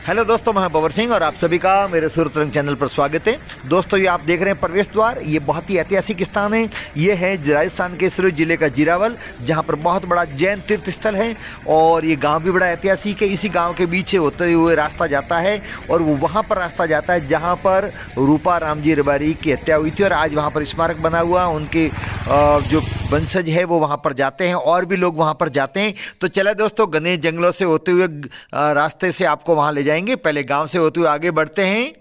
Hello दोस्तों, मैं बबर सिंह और आप सभी का मेरे सूरत रंग चैनल पर स्वागत है। दोस्तों, ये आप देख रहे हैं प्रवेश द्वार। ये बहुत ही ऐतिहासिक स्थान है। ये है राजस्थान के सिरोही जिले का जीरावल, जहाँ पर बहुत बड़ा जैन तीर्थ स्थल है और ये गांव भी बड़ा ऐतिहासिक है। इसी गांव के बीच से होते हुए रास्ता जाता है और वो वहाँ पर रास्ता जाता है जहाँ पर रूपा राम जी रबारी की हत्या हुई थी और आज वहाँ पर स्मारक बना हुआ। उनके जो वंशज है वो वहाँ पर जाते हैं और भी लोग वहाँ पर जाते हैं। तो चले दोस्तों, घने जंगलों से होते हुए रास्ते से आपको वहाँ ले जाएंगे। पहले गांव से होते हुए आगे बढ़ते हैं।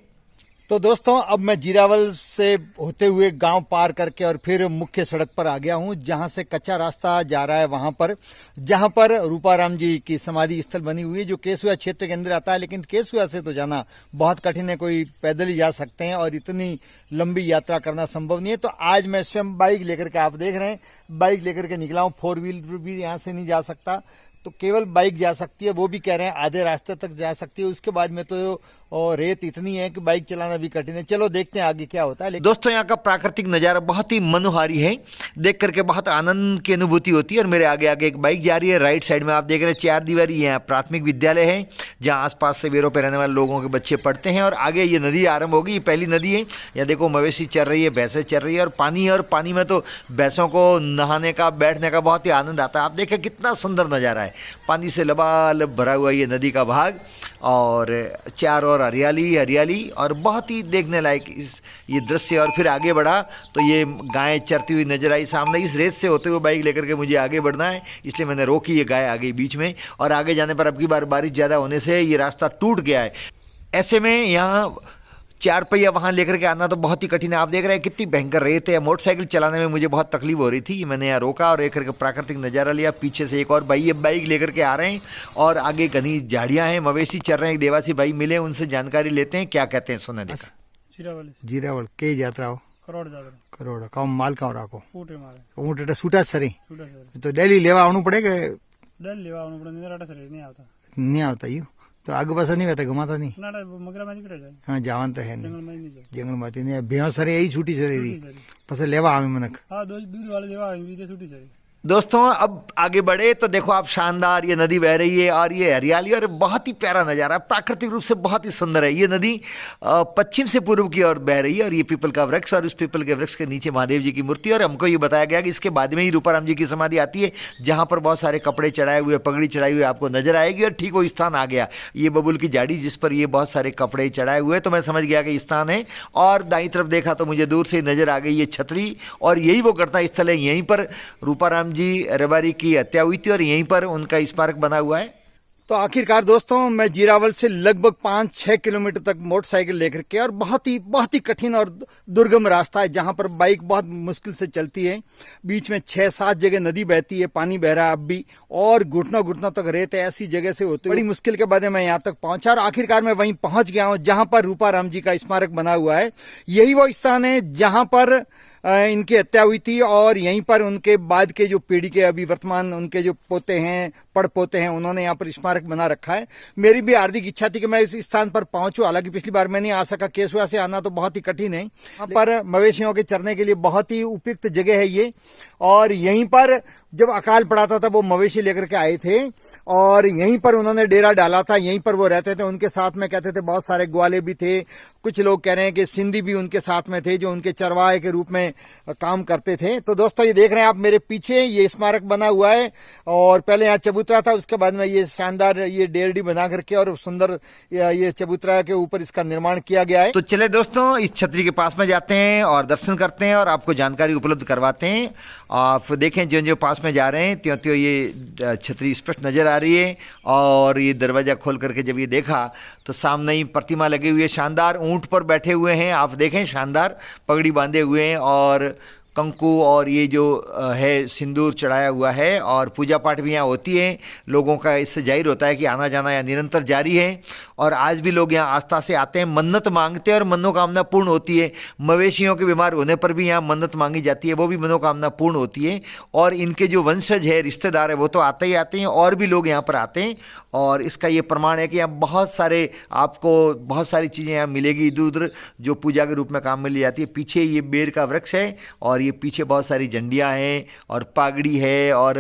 तो दोस्तों, अब मैं जीरावल से होते हुए गांव पार करके और फिर मुख्य सड़क पर आ गया हूं, जहां से कच्चा रास्ता जा रहा है वहां पर, जहां पर रूपाराम जी की समाधि स्थल बनी हुई है, जो केसुआ क्षेत्र के अंदर आता है। लेकिन केसुआ से तो जाना बहुत कठिन है, कोई पैदल ही जा सकते हैं और इतनी लंबी यात्रा करना संभव नहीं है। तो आज मैं स्वयं बाइक लेकर के, आप देख रहे हैं, बाइक लेकर के निकला हूँ। 4 व्हीलर भी यहाँ से नहीं जा सकता, तो केवल बाइक जा सकती है। वो भी कह रहे हैं आधे रास्ते तक जा सकती है, उसके बाद में तो और रेत इतनी है कि बाइक चलाना भी कठिन है। चलो देखते हैं आगे क्या होता है। दोस्तों, यहाँ का प्राकृतिक नज़ारा बहुत ही मनोहारी है, देख करके बहुत आनंद की अनुभूति होती है। और मेरे आगे आगे एक बाइक जा रही है। राइट साइड में आप देख रहे हैं 4 दीवारी यहाँ प्राथमिक विद्यालय है, जहाँ आसपास से वेरों पर रहने वाले लोगों के बच्चे पढ़ते हैं। और आगे ये नदी आरंभ होगी, ये पहली नदी है। यहाँ देखो मवेशी चल रही है, भैंसें चल रही है और पानी है। और पानी में तो भैंसों को नहाने का, बैठने का बहुत ही आनंद आता है। आप देखें कितना सुंदर नज़ारा है, पानी से लबालब भरा हुआ ये नदी का भाग और चारों ओर हरियाली हरियाली और बहुत ही देखने लायक ये दृश्य। और फिर आगे बढ़ा तो ये गायें चरती हुई नजर आई सामने। इस रेत से होते हुए बाइक लेकर के मुझे आगे बढ़ना है, इसलिए मैंने रोकी। ये गाय आ गई बीच में और आगे जाने पर अब की बार बारिश ज़्यादा होने से ये रास्ता टूट गया है। ऐसे में यहाँ 4 पहिया वाहन लेकर के आना तो बहुत ही कठिन है। आप देख रहे हैं कितनी भयंकर रेत है। मोटरसाइकिल चलाने में मुझे बहुत तकलीफ हो रही थी। मैंने यहाँ रोका और एक करके प्राकृतिक नज़ारा लिया। पीछे से एक और भाई ये बाइक लेकर के आ रहे हैं और आगे घनी झाड़ियाँ हैं, मवेशी चल रहे हैं। एक देवासी भाई मिले, उनसे जानकारी लेते हैं क्या कहते हैं। सुने देखा जीरावल के यात्रा हो करोड़ कम माल का राखो ऊँट एट सूटा सरी तो डेली लेवा आवनु पड़े के नहीं आता यू तो आगे पास नहीं रहता, घुमाता नहीं। हाँ, जावन तो है नहीं, जंगल में नहीं। भैंस सरे यही छूटी सरी पस लेवा आवे मनक। दोस्तों, अब आगे बढ़े तो देखो आप, शानदार ये नदी बह रही है और ये हरियाली और बहुत ही प्यारा नज़ारा, प्राकृतिक रूप से बहुत ही सुंदर है। ये नदी पश्चिम से पूर्व की ओर बह रही है और ये पीपल का वृक्ष और उस पीपल के वृक्ष के नीचे महादेव जी की मूर्ति। और हमको ये बताया गया कि इसके बाद में ही रूपाराम जी की समाधि आती है, जहाँ पर बहुत सारे कपड़े चढ़ाए हुए, पगड़ी चढ़ाई हुई आपको नजर आएगी। और ठीक वो स्थान आ गया, ये बबुल की झाड़ी जिस पर ये बहुत सारे कपड़े चढ़ाए हुए, तो मैं समझ गया कि स्थान है। और दाईं तरफ देखा तो मुझे दूर से नजर आ गई ये छतरी और यही वो घटना स्थल है। यहीं पर रूपाराम जी रबारी की हत्या हुई थी और यहीं पर उनका स्मारक बना हुआ है। तो आखिरकार दोस्तों, मैं जीरावल से लगभग 5-6 किलोमीटर तक मोटरसाइकिल लेकर के, और बहुत ही कठिन और दुर्गम रास्ता है, जहां पर बाइक बहुत मुश्किल से चलती है। बीच में 6-7 जगह नदी बहती है, पानी बह रहा है अब भी, और घुटना तक रेत है। ऐसी जगह से होते बड़ी मुश्किल के बाद मैं यहाँ तक पहुंचा और आखिरकार मैं वहीं पहुंच गया हूँ जहां पर रूपाराम जी का स्मारक बना हुआ है। यही वो स्थान है जहां पर इनकी हत्या हुई थी और यहीं पर उनके बाद के जो पीढ़ी के, अभी वर्तमान उनके जो पोते हैं, पड़पोते हैं, उन्होंने यहाँ पर स्मारक बना रखा है। मेरी भी हार्दिक इच्छा थी कि मैं इस स्थान पर पहुंचूं, हालांकि पिछली बार मैं नहीं आ सका। केसुआ से आना तो बहुत ही कठिन है। यहाँ पर मवेशियों के चरने के लिए बहुत ही उपयुक्त जगह है ये। और यहीं पर जब अकाल पड़ा था वो मवेशी लेकर के आए थे और यहीं पर उन्होंने डेरा डाला था, यहीं पर वो रहते थे। उनके साथ में कहते थे बहुत सारे ग्वाले भी थे। कुछ लोग कह रहे हैं कि सिंधी भी उनके साथ में थे, जो उनके चरवाहे के रूप में काम करते थे। तो दोस्तों, ये देख रहे हैं आप मेरे पीछे, ये स्मारक बना हुआ है और पहले यहाँ चबूतरा था, उसके बाद में ये शानदार ये डेरडी बना करके और सुंदर ये चबूतरा के ऊपर इसका निर्माण किया गया है। तो चले दोस्तों, इस छतरी के पास में जाते हैं और दर्शन करते हैं और आपको जानकारी उपलब्ध करवाते हैं। आप देखें, जो पास में जा रहे हैं त्यों त्यों ये छतरी स्पष्ट नजर आ रही है। और ये दरवाजा खोल करके जब ये देखा तो सामने ही प्रतिमा लगी हुई है, शानदार ऊंट पर बैठे हुए हैं। आप देखें, शानदार पगड़ी बांधे हुए हैं और कंकु और ये जो है सिंदूर चढ़ाया हुआ है और पूजा पाठ भी यहाँ होती है। लोगों का इससे जाहिर होता है कि आना जाना यहाँ निरंतर जारी है और आज भी लोग यहाँ आस्था से आते हैं, मन्नत मांगते हैं और मनोकामना पूर्ण होती है। मवेशियों के बीमार होने पर भी यहाँ मन्नत मांगी जाती है, वो भी मनोकामना पूर्ण होती है। और इनके जो वंशज है, रिश्तेदार है, वो तो आते ही आते हैं और भी लोग यहाँ पर आते हैं। और इसका ये प्रमाण है कि यहाँ बहुत सारे, आपको बहुत सारी चीज़ें यहाँ मिलेगी इधर उधर जो पूजा के रूप में काम में ली जाती है। पीछे ये बेर का वृक्ष है और ये पीछे बहुत सारी झंडियाँ हैं और पागड़ी है और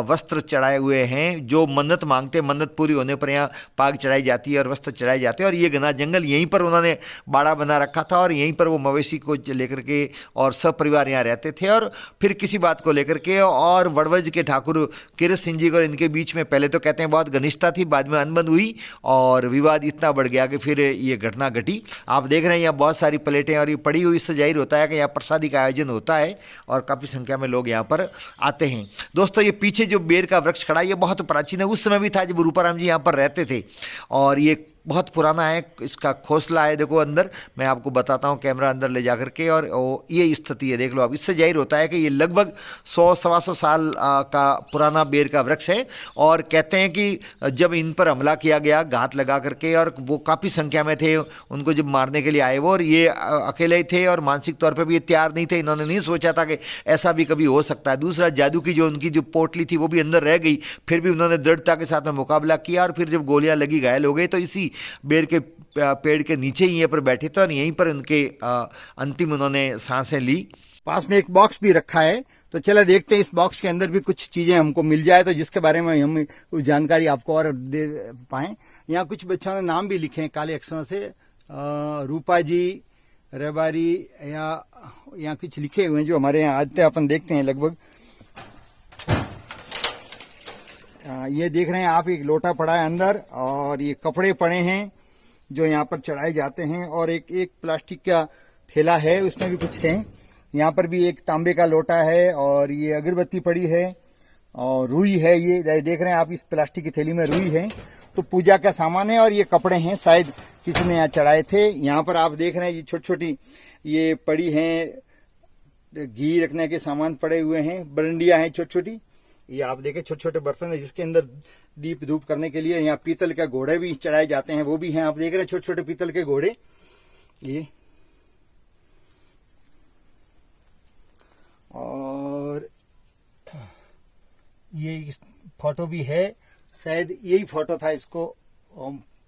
वस्त्र चढ़ाए हुए हैं। जो मन्नत मांगते हैं, मन्नत पूरी होने पर यहाँ पाग चढ़ाई जाती है और वस्त्र चढ़ाए जाते हैं। और ये घना जंगल, यहीं पर उन्होंने बाड़ा बना रखा था और यहीं पर वो मवेशी को लेकर के और सब परिवार यहाँ रहते थे। और फिर किसी बात को लेकर के और वड़वज के ठाकुर कीरत सिंह जी और इनके बीच में पहले तो कहते हैं बहुत घनिष्ठता थी, बाद में अनबन हुई और विवाद इतना बढ़ गया कि फिर ये घटना घटी। आप देख रहे हैं यहाँ बहुत सारी प्लेटें और ये पड़ी हुई, इससे जाहिर होता है कि यहाँ प्रसादी का आयोजन होता है और काफ़ी संख्या में लोग यहाँ पर आते हैं। दोस्तों, ये पीछे जो बेर का वृक्ष खड़ा है ये बहुत प्राचीन है, उस समय भी था जब रूपाराम जी यहाँ पर रहते थे और ये बहुत पुराना है। इसका खोसला है, देखो अंदर, मैं आपको बताता हूँ कैमरा अंदर ले जा करके, और ये स्थिति है, देख लो आप। इससे जाहिर होता है कि ये लगभग 100-125 साल का पुराना बेर का वृक्ष है। और कहते हैं कि जब इन पर हमला किया गया घात लगा करके, और वो काफ़ी संख्या में थे, उनको जब मारने के लिए आए वो, और ये अकेले ही थे और मानसिक तौर पर भी ये तैयार नहीं थे। इन्होंने नहीं सोचा था कि ऐसा भी कभी हो सकता है। दूसरा, जादू की जो उनकी जो पोटली थी वो भी अंदर रह गई, फिर भी उन्होंने दृढ़ता के साथ में मुकाबला किया और फिर जब गोलियां लगी घायल हो गए तो इसी बेर के पेड़ के नीचे ही यहाँ पर बैठे थे और यहीं पर उनके अंतिम उन्होंने सांसें ली। पास में एक बॉक्स भी रखा है, तो चलो देखते हैं इस बॉक्स के अंदर भी कुछ चीजें हमको मिल जाए तो जिसके बारे में हम कुछ जानकारी आपको और दे पाए। यहाँ कुछ बच्चों ने नाम भी लिखे हैं काले अक्षरों से, रूपा जी, रेबारी, या यहाँ कुछ लिखे हुए हैं जो हमारे यहाँ आते अपन देखते हैं लगभग। ये देख रहे हैं आप, एक लोटा पड़ा है अंदर और ये कपड़े पड़े हैं जो यहाँ पर चढ़ाए जाते हैं, और एक प्लास्टिक का थैला है उसमें भी कुछ है। यहाँ पर भी एक तांबे का लोटा है और ये अगरबत्ती पड़ी है और रुई है। ये देख रहे हैं आप, इस प्लास्टिक की थैली में रुई है, तो पूजा का सामान है। और ये कपड़े हैं, शायद किसी ने यहाँ चढ़ाए थे। यहाँ पर आप देख रहे हैं ये छोटी छोटी ये पड़ी हैं, घी रखने के सामान पड़े हुए हैं, बरंडियां हैं छोटी छोटी। ये आप देखें छोटे छोटे बर्तन है जिसके अंदर दीप धूप करने के लिए। यहाँ पीतल के घोड़े भी चढ़ाए जाते हैं, वो भी हैं, आप देख रहे हैं छोटे छोटे पीतल के घोड़े। ये और ये फोटो भी है, शायद यही फोटो था, इसको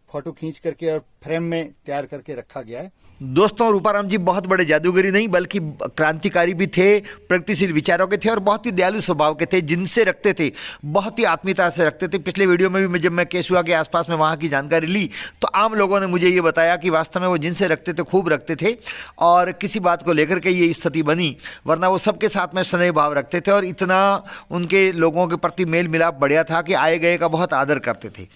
फोटो खींच करके और फ्रेम में तैयार करके रखा गया है। दोस्तों, रूपाराम जी बहुत बड़े जादूगरी नहीं बल्कि क्रांतिकारी भी थे, प्रगतिशील विचारों के थे और बहुत ही दयालु स्वभाव के थे। जिनसे रखते थे बहुत ही आत्मीयता से रखते थे। पिछले वीडियो में भी जब मैं केशुआ के आसपास में वहाँ की जानकारी ली तो आम लोगों ने मुझे ये बताया कि वास्तव में वो जिनसे रखते थे खूब रखते थे और किसी बात को लेकर के ये स्थिति बनी, वरना वो सबके साथ में स्नेह भाव रखते थे और इतना उनके लोगों के प्रति मेल मिलाप बढ़िया था कि आए गए का बहुत आदर करते थे।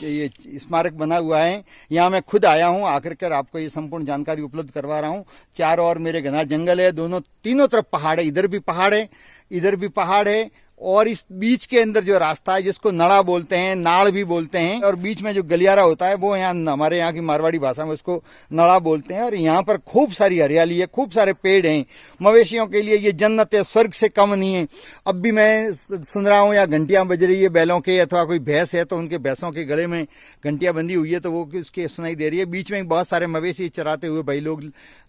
ये स्मारक बना हुआ है, यहाँ मैं खुद आया हूँ, आकर कर आपको ये संपूर्ण जानकारी उपलब्ध करवा रहा हूँ। चारों ओर मेरे घना जंगल है, तीनों तरफ पहाड़ है, इधर भी पहाड़ है, इधर भी पहाड़ है, और इस बीच के अंदर जो रास्ता है जिसको नड़ा बोलते हैं, नाड़ भी बोलते हैं, और बीच में जो गलियारा होता है वो यहाँ हमारे यहाँ की मारवाड़ी भाषा में उसको नड़ा बोलते हैं। और यहाँ पर खूब सारी हरियाली है, खूब सारे पेड़ हैं, मवेशियों के लिए ये जन्नत है, स्वर्ग से कम नहीं है। अब भी मैं सुन रहा हूँ या घंटियां बज रही है बैलों के, अथवा कोई भैंस है तो उनके भैंसों के गले में घंटियां बंधी हुई है तो वो उसकी सुनाई दे रही है। बीच में बहुत सारे मवेशी चराते हुए भाई लोग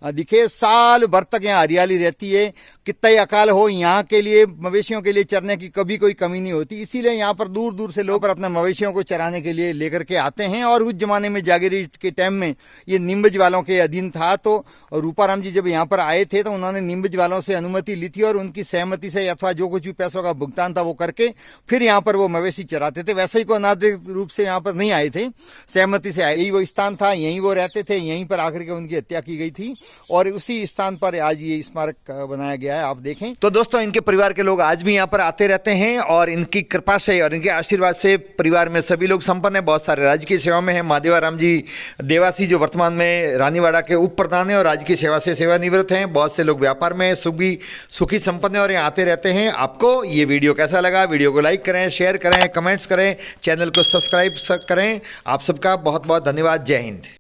दिखे। साल भर तक यहाँ हरियाली रहती है, कितना ही अकाल हो, यहाँ के लिए मवेशियों के लिए चरने की कभी कोई कमी नहीं होती। इसीलिए यहाँ पर दूर दूर से लोग अपने मवेशियों को चराने के लिए लेकर के आते हैं। और उस जमाने में जागीरी के टाइम में ये निम्बज वालों के अधीन था, तो रूपाराम जी जब यहाँ पर आए थे तो उन्होंने निम्बज वालों से अनुमति ली थी और उनकी सहमति से अथवा जो कुछ भी पैसों का भुगतान था वो करके फिर यहाँ पर वो मवेशी चराते थे। वैसे ही को अनाधिकृत रूप से यहाँ पर नहीं आए थे, सहमति से आए। यही वो स्थान था, यहीं वो रहते थे, यहीं पर आकर के उनकी हत्या की गई थी और उसी स्थान पर आज ये स्मारक बनाया गया है। आप देखें तो दोस्तों, इनके परिवार के लोग आज भी यहाँ पर आते रहते हैं और इनकी कृपा से और इनके आशीर्वाद से परिवार में सभी लोग संपन्न है। बहुत सारे राजकीय सेवा में है। महादेवाराम जी देवासी जो वर्तमान में रानीवाड़ा के उप प्रधान है और राजकीय सेवा से सेवानिवृत्त हैं। बहुत से लोग व्यापार में सुखी संपन्न है और यहाँ आते रहते हैं। आपको ये वीडियो कैसा लगा? वीडियो को लाइक करें, शेयर करें, कमेंट्स करें, चैनल को सब्सक्राइब करें। आप सबका बहुत बहुत धन्यवाद। जय हिंद।